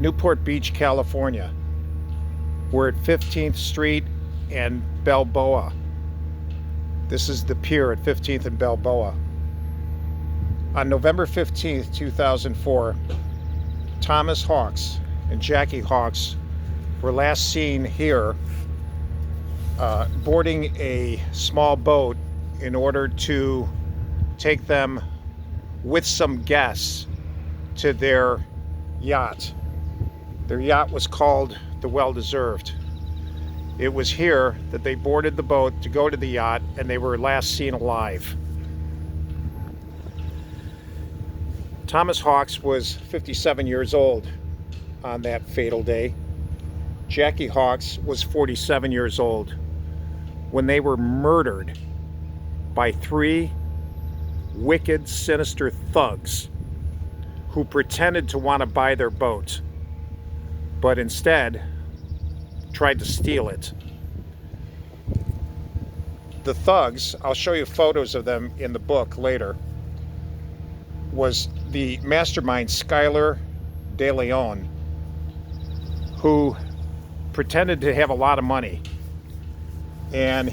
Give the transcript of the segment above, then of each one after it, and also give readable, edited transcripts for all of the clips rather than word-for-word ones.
Newport Beach, California. We're at 15th Street and Balboa. This is the pier at 15th and Balboa. On November 15th, 2004, Thomas Hawkes and Jackie Hawkes were last seen here boarding a small boat in order to take them with some guests to their yacht. Their yacht was called the Well-Deserved. It was here that they boarded the boat to go to the yacht, and they were last seen alive. Thomas Hawkes was 57 years old on that fatal day. Jackie Hawkes was 47 years old when they were murdered by three wicked, sinister thugs who pretended to want to buy their boat, but instead tried to steal it. The thugs, I'll show you photos of them in the book later, was the mastermind Skylar Deleon, who pretended to have a lot of money, and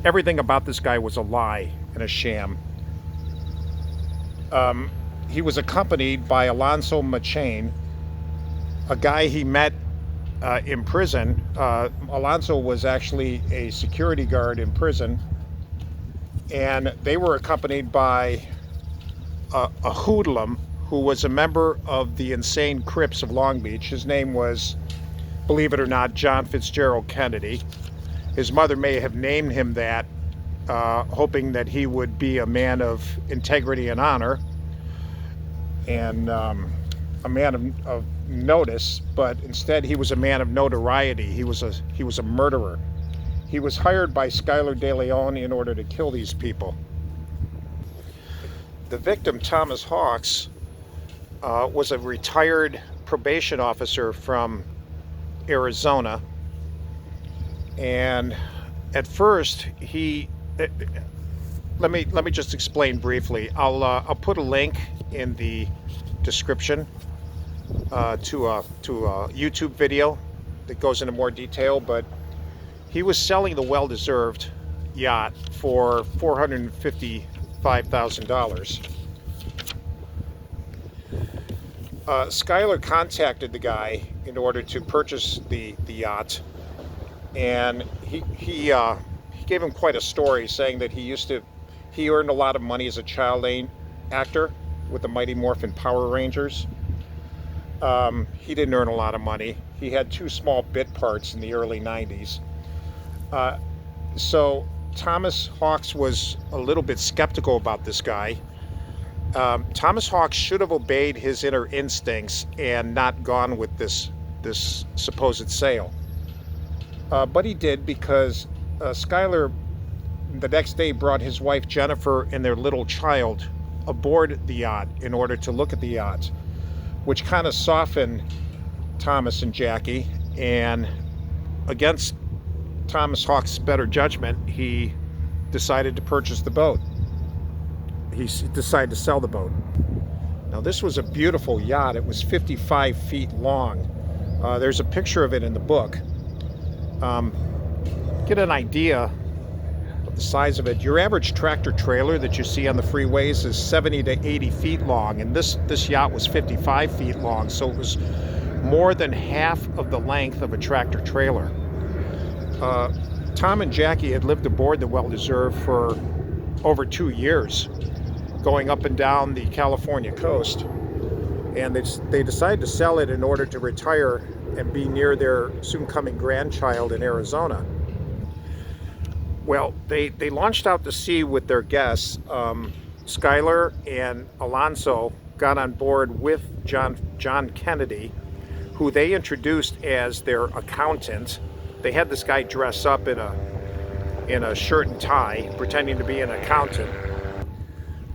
everything about this guy was a lie and a sham. He was accompanied by Alonso Machain, a guy he met in prison. Alonso was actually a security guard in prison, and they were accompanied by a hoodlum who was a member of the insane Crips of Long Beach. His name was, believe it or not, John Fitzgerald Kennedy. His mother may have named him that, hoping that he would be a man of integrity and honor, and a man of notice, but instead he was a man of notoriety. He was a murderer. He was hired by Skylar Deleon in order to kill these people. The victim, Thomas Hawkes, was a retired probation officer from Arizona, and at first let me just explain briefly. I'll put a link in the description to a YouTube video that goes into more detail, but he was selling the Well-Deserved yacht for $455,000. Skylar contacted the guy in order to purchase the yacht, and he gave him quite a story, saying that he earned a lot of money as a child actor with the Mighty Morphin Power Rangers. He didn't earn a lot of money. He had two small bit parts in the early 90s. So Thomas Hawkes was a little bit skeptical about this guy. Thomas Hawkes should have obeyed his inner instincts and not gone with this supposed sale. But he did, because Skylar the next day brought his wife Jennifer and their little child aboard the yacht in order to look at the yacht, which kind of softened Thomas and Jackie, and against Thomas Hawkes' better judgment, he decided to purchase the boat. He decided to sell the boat. Now, this was a beautiful yacht. It was 55 feet long. There's a picture of it in the book. Get an idea of the size of it. Your average tractor trailer that you see on the freeways is 70 to 80 feet long, and this yacht was 55 feet long, so it was more than half of the length of a tractor trailer. Tom and Jackie had lived aboard the Well-Deserved for over 2 years, going up and down the California coast, and they decided to sell it in order to retire and be near their soon-coming grandchild in Arizona. Well, they launched out to sea with their guests. Skylar and Alonso got on board with John Kennedy, who they introduced as their accountant. They had this guy dress up in a shirt and tie, pretending to be an accountant.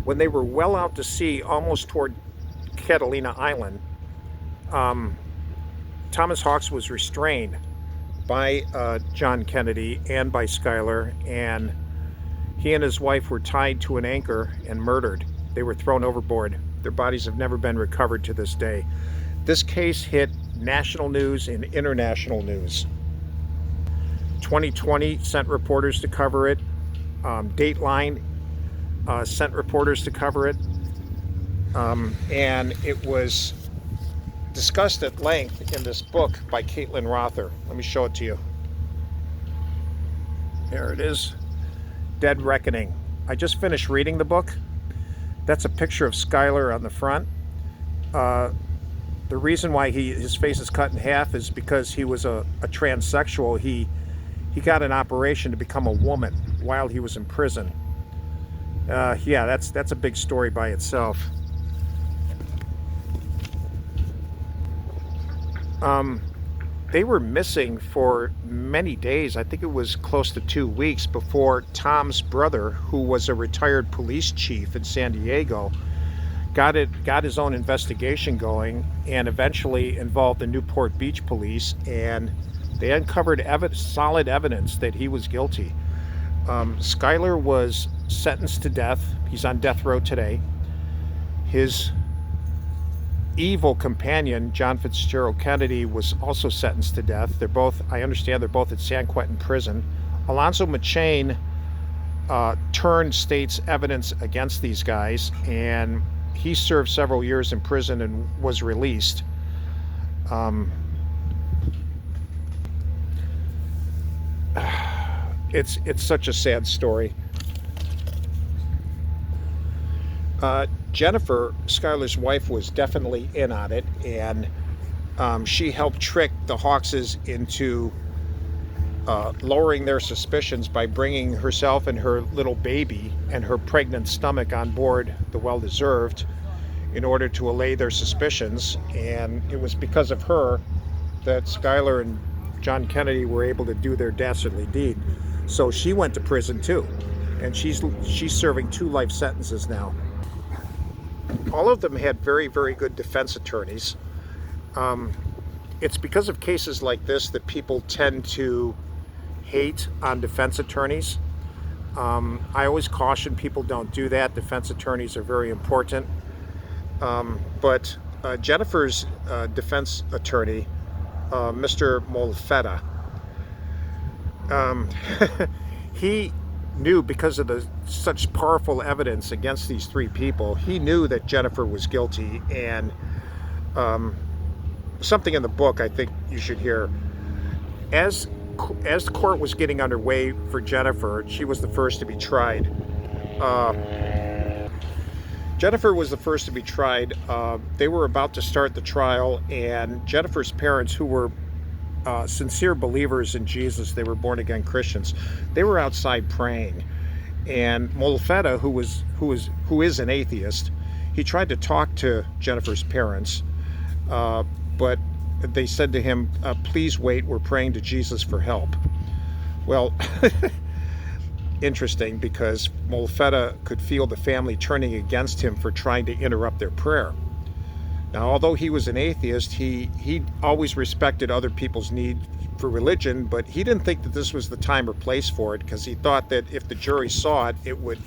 When they were well out to sea, almost toward Catalina Island, Thomas Hawkes was restrained by John Kennedy and by Skylar, and he and his wife were tied to an anchor and murdered. They were thrown overboard. Their bodies have never been recovered to this day. This case hit national news and international news. 2020 sent reporters to cover it. Dateline sent reporters to cover it. And it was discussed at length in this book by Caitlin Rother. Let me show it to you. There it is. Dead Reckoning. I just finished reading the book. That's a picture of Skylar on the front. The reason why his face is cut in half is because he was a transsexual. He got an operation to become a woman while he was in prison. Yeah, that's a big story by itself. They were missing for many days. I think it was close to 2 weeks before Tom's brother, who was a retired police chief in San Diego, got his own investigation going and eventually involved the Newport Beach police, and they uncovered solid evidence that he was guilty. Skylar was sentenced to death. He's on death row today. His evil companion, John Fitzgerald Kennedy, was also sentenced to death. I understand they're both at San Quentin prison. Alonso Machain turned state's evidence against these guys, and he served several years in prison and was released. It's such a sad story. Jennifer, Skylar's wife, was definitely in on it, and she helped trick the Hawkses into lowering their suspicions by bringing herself and her little baby and her pregnant stomach on board the Well-Deserved in order to allay their suspicions. And it was because of her that Skylar and John Kennedy were able to do their dastardly deed. So she went to prison too, and she's serving 2 life sentences now. All of them had very, very good defense attorneys. It's because of cases like this that people tend to hate on defense attorneys. I always caution people, don't do that. Defense attorneys are very important. But Jennifer's defense attorney, Mr. Molfetta, he knew, because of such powerful evidence against these 3 people, he knew that Jennifer was guilty. And something in the book I think you should hear. As the court was getting underway for Jennifer, she was the first to be tried. Jennifer was the first to be tried. They were about to start the trial, and Jennifer's parents, who were sincere believers in Jesus, they were born-again Christians, they were outside praying. And Molfetta, who is an atheist, he tried to talk to Jennifer's parents, but they said to him, please wait, we're praying to Jesus for help. Well, interesting, because Molfetta could feel the family turning against him for trying to interrupt their prayer. Now, although he was an atheist, he always respected other people's need for religion, but he didn't think that this was the time or place for it, because he thought that if the jury saw it, it would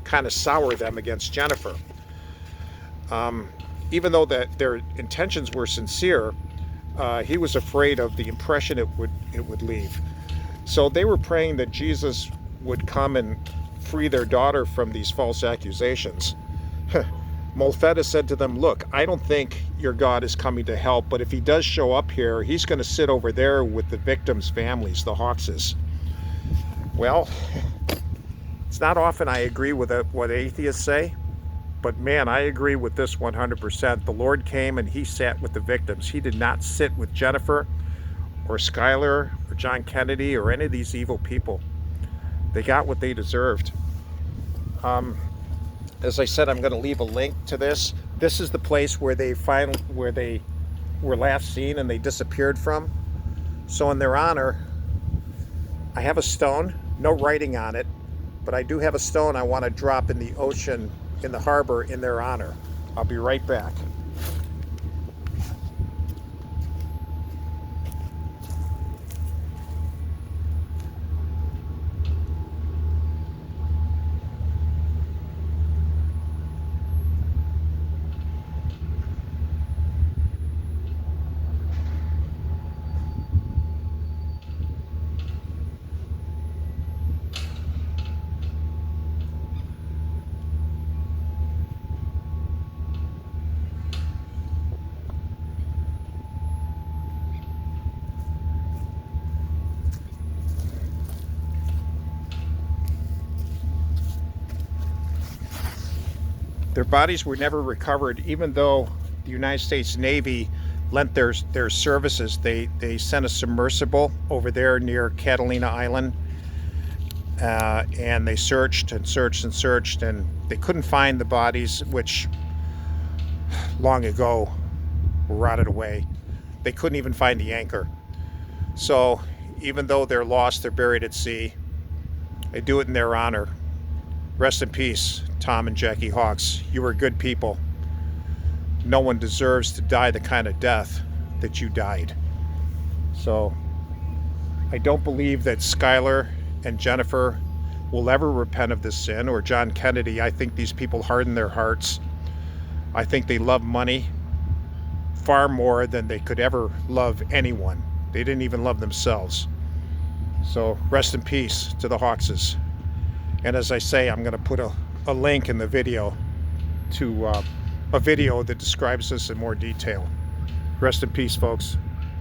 kind of sour them against Jennifer. Even though their intentions were sincere, he was afraid of the impression it would leave. So they were praying that Jesus would come and free their daughter from these false accusations. Molfetta said to them, look, I don't think your God is coming to help, but if he does show up here, he's going to sit over there with the victims' families, the Hawkses. Well, it's not often I agree with what atheists say, but man, I agree with this 100%. The Lord came and he sat with the victims. He did not sit with Jennifer or Skylar or John Kennedy or any of these evil people. They got what they deserved. As I said, I'm going to leave a link to this. This is the place where they were last seen and they disappeared from. So in their honor, I have a stone, no writing on it, but I do have a stone I want to drop in the ocean, in the harbor, in their honor. I'll be right back. Their bodies were never recovered, even though the United States Navy lent their services. They sent a submersible over there near Catalina Island, and they searched and searched and searched, and they couldn't find the bodies, which long ago were rotted away. They couldn't even find the anchor. So even though they're lost, they're buried at sea. I do it in their honor. Rest in peace, Tom and Jackie Hawkes. You were good people. No one deserves to die the kind of death that you died. So I don't believe that Skylar and Jennifer will ever repent of this sin, or John Kennedy. I think these people harden their hearts. I think they love money far more than they could ever love anyone. They didn't even love themselves. So rest in peace to the Hawkses. And as I say, I'm going to put a link in the video to a video that describes this in more detail. Rest in peace, folks.